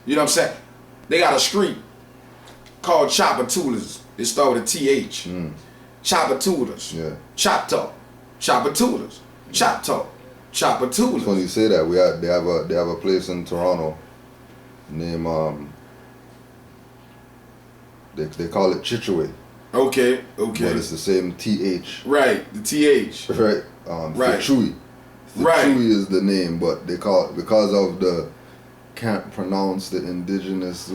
You know what I'm saying? They got a street called Chopper-Toolers. It started with a TH. Chopper-Toolers. Yeah. Chop-Talk. Chopper-Toolers. Chop-Talk. Chopper-Toolers. Funny you say that. They have a place in Toronto named they call it Chicheway. Okay. But it's the same TH. Right, the TH. Right. Right. Chewy. Right. Chewy is the name, but they call it because of the can't pronounce the indigenous.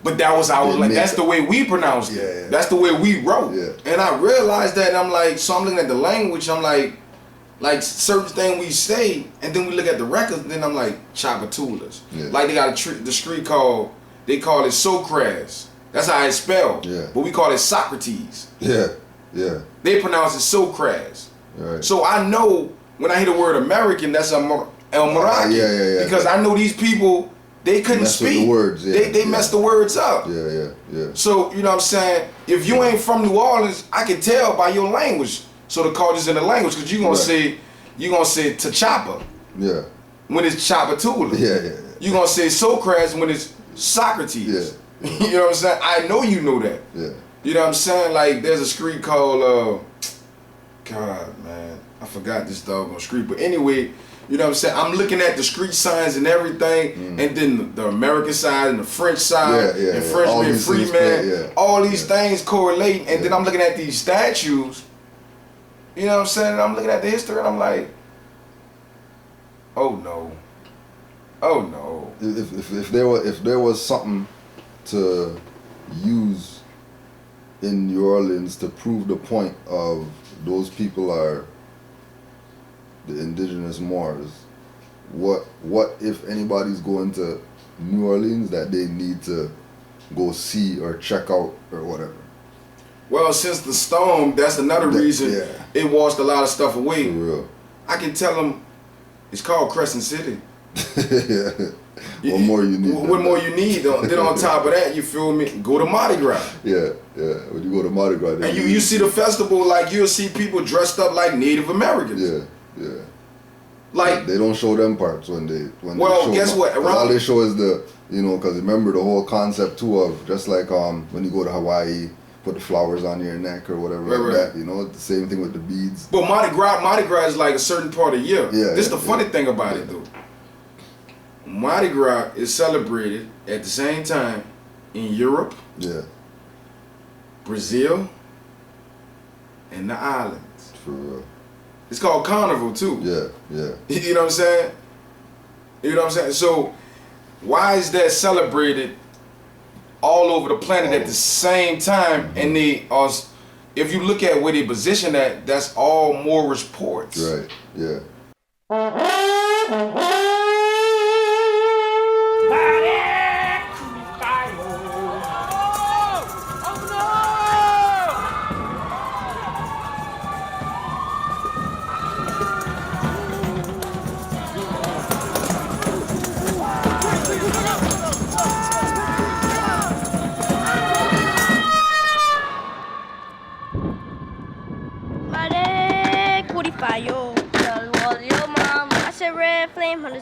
But that was our like that's the way we pronounced it. Yeah. That's the way we wrote. Yeah. And I realized that, and I'm like, so I'm looking at the language. I'm like certain thing we say, and then we look at the records, and then I'm like Chopper-Toolers. Yeah. Like they got the street called, they call it Socrates. That's how it's spelled. Yeah. But we call it Socrates. Yeah. Yeah. They pronounce it Socrates. Right. So I know when I hear the word American, that's El Moroccan. Yeah. Because I know these people, they couldn't Mess with speak. the words, yeah. They messed the words up. Yeah. So, you know what I'm saying? If you ain't from New Orleans, I can tell by your language. So the culture's in the language, because you're gonna say T'Chopper. Yeah. When it's Chopper-Tooler. Yeah. You're gonna say Socrates when it's Socrates. Yeah. You know what I'm saying? I know you know that. Yeah. You know what I'm saying? Like there's a street called God, man, I forgot this doggone street. But anyway, you know what I'm saying? I'm looking at the street signs and everything, and then the American side and the French side, and Frenchmen, Freeman, all these things correlate. And then I'm looking at these statues, you know what I'm saying? And I'm looking at the history and I'm like, oh no. If there was something to use in New Orleans to prove the point of those people are the indigenous Moors, what if anybody's going to New Orleans that they need to go see or check out or whatever? Well, since the storm, that's another reason it washed a lot of stuff away. For real. I can tell them it's called Crescent City. What more you need? What more you need? Then on top of that, you feel me? Go to Mardi Gras. Yeah. When you go to Mardi Gras, and you see the festival, like you'll see people dressed up like Native Americans. Yeah. Like they don't show them parts when they guess what? All they show is because remember the whole concept too of just like when you go to Hawaii, put the flowers on your neck or whatever that. It's the same thing with the beads. But Mardi Gras is like a certain part of the year. Yeah. This is the funny thing about it though. Mardi Gras is celebrated at the same time in Europe, Brazil, and the islands. For real. It's called Carnival too. Yeah. You know what I'm saying? You know what I'm saying? So why is that celebrated all over the planet at the same time? And they are, if you look at where they position at, that's all Moorish ports. Right. Yeah.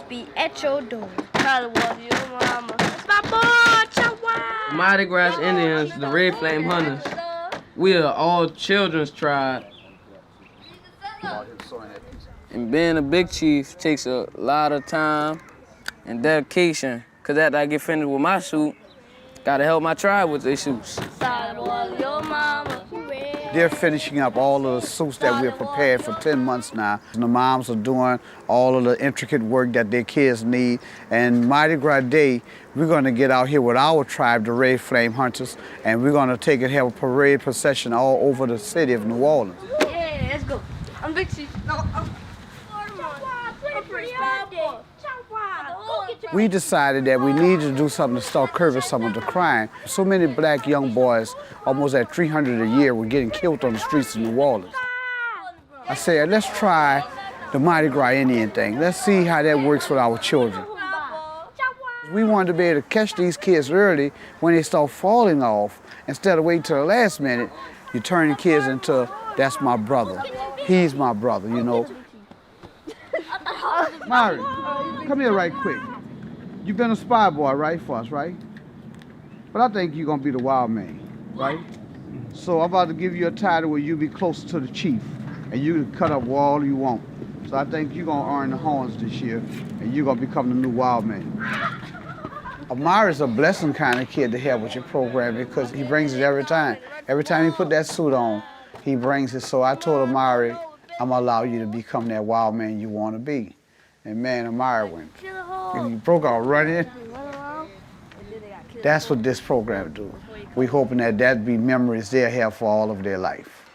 Be at your door. Your mama. It's my boy, Chihuahua. Mardi Gras Indians, the Red Flame Hunters, we are all children's tribe. And being a big chief takes a lot of time and dedication, because after I get finished with my suit, gotta help my tribe with their suits. Your mama. They're finishing up all of the suits that we've prepared for 10 months now. And the moms are doing all of the intricate work that their kids need. And Mardi Gras Day, we're going to get out here with our tribe, the Red Flame Hunters, and we're going to take and have a parade procession all over the city of New Orleans. Yeah, let's go. I'm Big Chief. We decided that we needed to do something to start curbing some of the crime. So many black young boys, almost at 300 a year, were getting killed on the streets of New Orleans. I said, let's try the Mardi Gras Indian thing. Let's see how that works with our children. We wanted to be able to catch these kids early when they start falling off. Instead of waiting till the last minute, you turn the kids into, that's my brother. He's my brother, you know. Mari, come here right quick. You've been a spy boy, right, for us, right? But I think you're gonna be the wild man, right? So I'm about to give you a title where you be closer to the chief, and you can cut up all you want. So I think you're gonna earn the horns this year, and you're gonna become the new wild man. Amari's a blessing kind of kid to have with your program because he brings it every time. Every time he put that suit on, he brings it. So I told Amari, I'm gonna allow you to become that wild man you wanna be. And man, Amari went. And he broke out running. That's what this program do. We hoping that be memories they'll have for all of their life.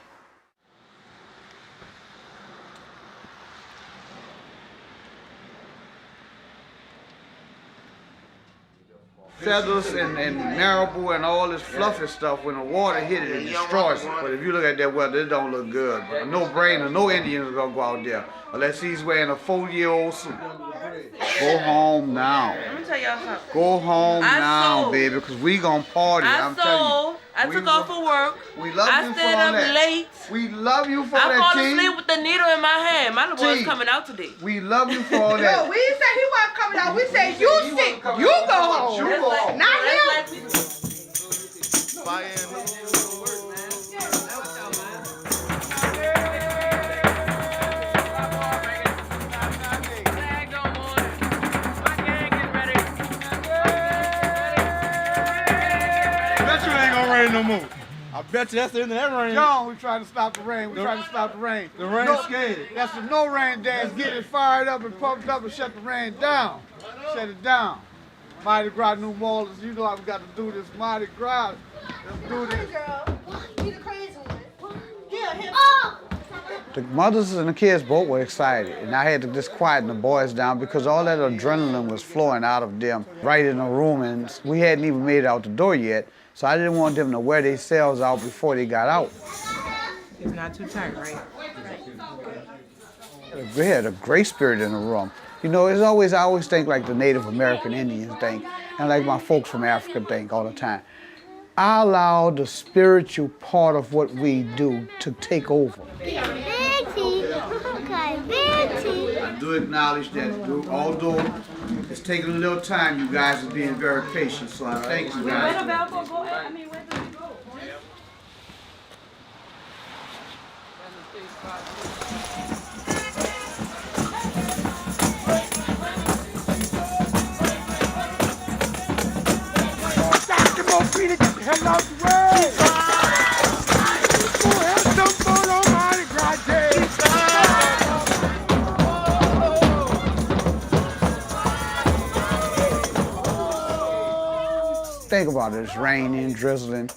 Feathers and marabou and all this fluffy stuff, when the water hit it, it destroys it. But if you look at that weather, it don't look good. But no brainer, no Indian is gonna go out there unless he's wearing a 4-year-old suit. Go home now. Let me tell y'all something. Go home now, baby, because we gonna party. I'm telling you. I took off for work. We love you for stayed all up that. late. We love you for I that, fall T. asleep with the needle in my hand. My little boy's T. coming out today. We love you for all that. No, we didn't say he wasn't coming out. We said you sick. You go home. You go home. Not him. No more. I bet you that's the end of that rain. John, we trying to stop the rain. We trying to stop the rain. The rain scared. That's the no rain dance. Get it fired up and pumped up and shut the rain down. Shut it down. Mardi Gras, New Orleans. You know how we got to do this. Mardi Gras. Let's do this. You the crazy one. Yeah, him. The mothers and the kids both were excited, and I had to just quieten the boys down because all that adrenaline was flowing out of them right in the room, and we hadn't even made it out the door yet. So I didn't want them to wear themselves out before they got out. It's not too tight, right? We had a great spirit in the room. You know, I always think like the Native American Indians think, and like my folks from Africa think all the time. I allow the spiritual part of what we do to take over. I do acknowledge that although it's taking a little time, you guys are being very patient, so I thank you guys. Where the Velcro go at? I mean, where do we go? Think about it, it's raining, drizzling,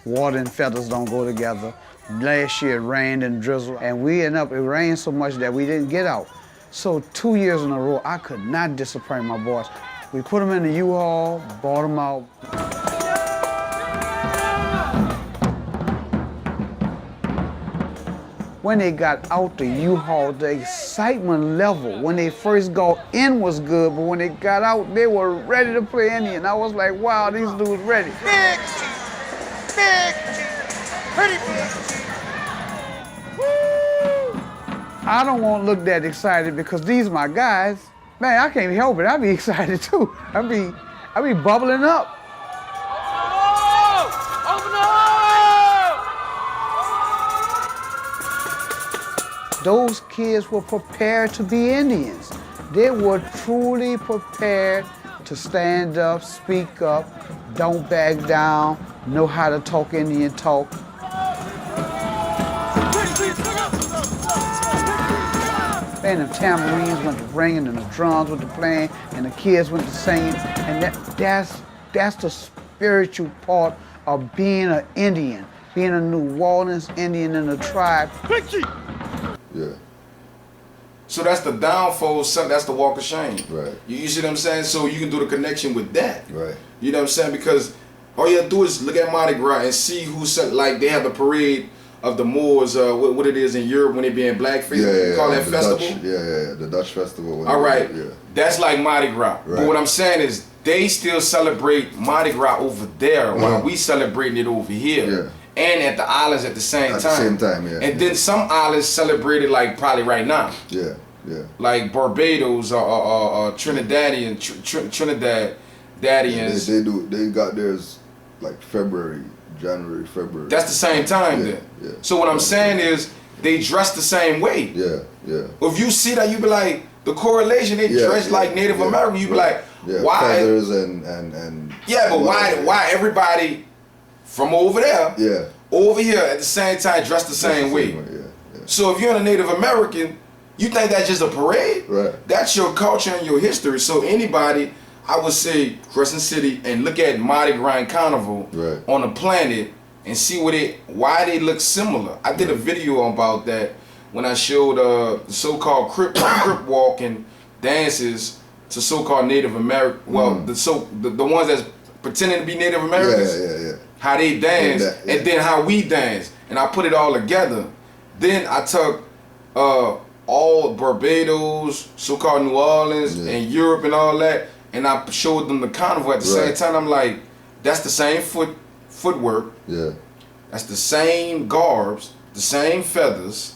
water and feathers don't go together. Last year it rained and drizzled, and it rained so much that we didn't get out. So 2 years in a row, I could not disappoint my boys. We put them in the U-Haul, brought them out. When they got out the U-Haul, the excitement level when they first got in was good, but when they got out, they were ready to play Indian. I was like, wow, these dudes ready. Big, pretty big. Woo! I don't want to look that excited because these are my guys. Man, I can't help it. I be excited too. I be bubbling up. Those kids were prepared to be Indians. They were truly prepared to stand up, speak up, don't back down, know how to talk Indian talk. And the tambourines went to ringing and the drums went to playing and the kids went to singing. And that's the spiritual part of being an Indian, being a New Orleans Indian in the tribe. Yeah. So that's the downfall, that's the walk of shame. Right. You see what I'm saying? So you can do the connection with that. Right. You know what I'm saying? Because all you have to do is look at Mardi Gras and see like they have a parade of the Moors, what it is in Europe when they be in blackface. Yeah, call that festival? Dutch, the Dutch festival. All right. Yeah. That's like Mardi Gras. Right. But what I'm saying is they still celebrate Mardi Gras over there while we celebrating it over here. Yeah. And at the islands at the same time. At the same time, yeah. And then some islands celebrate it like probably right now. Yeah. Yeah. Like Barbados or Trinidadian, Trinidadians. They got theirs like January, February. That's the same time Yeah, then. yeah. So what I'm saying is they dress the same way. Yeah, yeah. If you see that, you be like, the correlation, they dress like Native American, you be like, why? Feathers and yeah, but why everybody from over there, over here at the same time dress the same way? Yeah. So if you're a Native American, you think that's just a parade? Right. That's your culture and your history. So anybody, I would say, Crescent City, and look at Mardi Gras Carnival on the planet and see why they look similar. I did a video about that when I showed the so-called crip walking dances to so-called Native American. Well, the ones that's pretending to be Native Americans. Yeah. How they dance and then how we dance, and I put it all together. Then I took all Barbados, so-called New Orleans, and Europe and all that, and I showed them the carnival at the same time. I'm like, that's the same footwork. Yeah. That's the same garbs, the same feathers,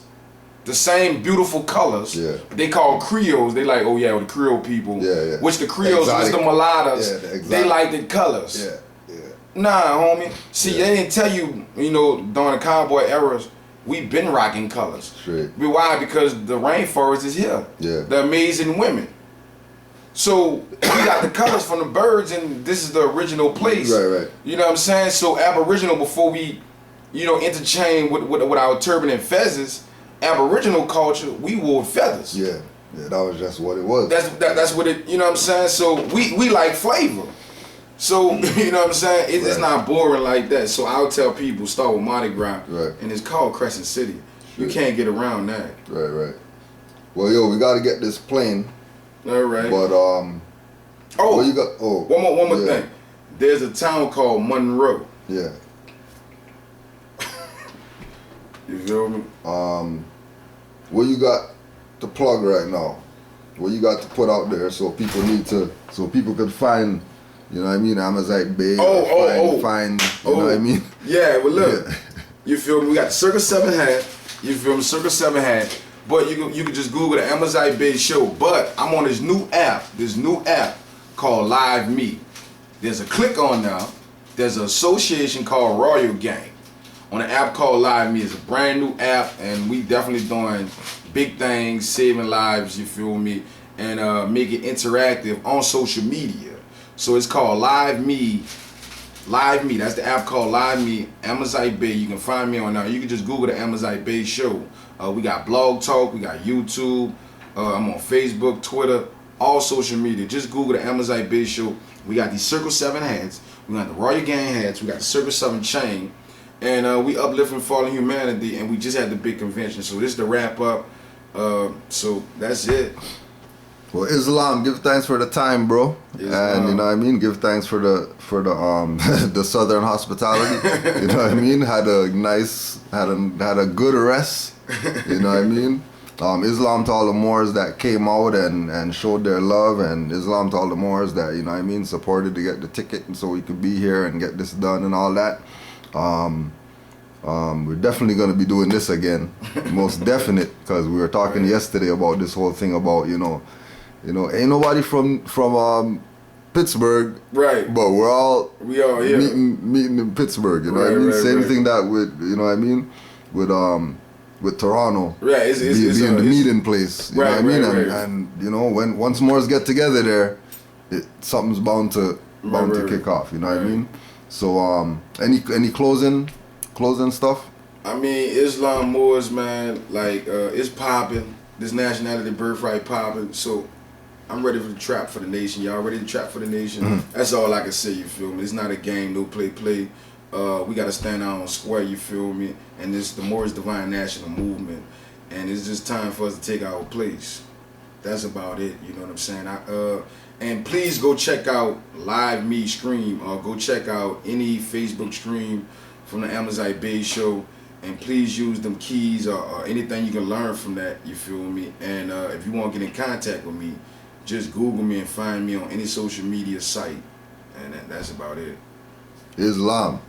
the same beautiful colors. Yeah. They call Creoles. They like, oh yeah, the Creole people. Yeah. Which the Creoles was the mulattoes. Yeah, they like the colors. Yeah. Nah, homie. See, they didn't tell you, during the cowboy eras, we been rocking colors. Straight. Why? Because the rainforest is here. Yeah. The amazing women. So we got the colors from the birds, and this is the original place. Right. You know what I'm saying? So Aboriginal, before we, interchain with our turban and feathers, Aboriginal culture, we wore feathers. Yeah, that was just what it was. That's what it. You know what I'm saying? So we like flavor. So you know what I'm saying? It's not boring like that. So I'll tell people start with Mardi Gras, and it's called Crescent City. You can't get around that. Right. Well, yo, we got to get this plane. All right. But what you got? One more thing. There's a town called Monroe. Yeah. You feel me? What you got to plug right now? What you got to put out there so people could find, you know what I mean, Amazight Bey. Find, you know what I mean? Yeah, well look, you feel me? We got the Circle 7 hat. You feel me? Circle 7 hat. But you can just Google the Amazight Bey show. But I'm on this new app called Live Me. There's a click on now. There's an association called Royal Gang. On an app called Live Me. It's a brand new app, and we definitely doing big things, saving lives, you feel me, and make it interactive on social media. So it's called Live Me. Live Me, that's the app called Live Me, Amazight Bey. You can find me on there. You can just Google the Amazight Bey show. We got Blog Talk, we got YouTube, I'm on Facebook, Twitter, all social media. Just Google the Amazight Bey show. We got these Circle 7 hats, we got the Royal Gang hats, we got the Circle 7 chain, and we uplifting fallen humanity, and we just had the big convention. So this is the wrap up. So that's it. Well, Islam, give thanks for the time, bro. And you know what I mean? Give thanks for the the southern hospitality. You know what I mean? Had a good rest. You know what I mean? Islam to all the Moors that came out and showed their love, and Islam to all the Moors that, you know what I mean, supported to get the ticket and so we could be here and get this done and all that. We're definitely going to be doing this again, most definite, because we were talking yesterday about this whole thing about, you know, ain't nobody from Pittsburgh, right? But we all here meeting in Pittsburgh, you know what I mean? Same thing that with, you know what I mean, with Toronto, right? It's being the meeting place, you know what I mean? And you know, when once Moors get together there, something's bound to kick off, you know what I mean? So any closing stuff? I mean, Islam Moors, man, like it's popping. This nationality birthright popping. So I'm ready for the trap for the nation. Y'all ready to trap for the nation? Mm-hmm. That's all I can say, you feel me? It's not a game, no play. We got to stand out on square, you feel me? And this the Moors Divine National Movement. And it's just time for us to take our place. That's about it, you know what I'm saying? And please go check out Live Me stream, or go check out any Facebook stream from the Amazight Bey show. And please use them keys or anything you can learn from that, you feel me? And if you want to get in contact with me, just Google me and find me on any social media site. And that's about it. Islam.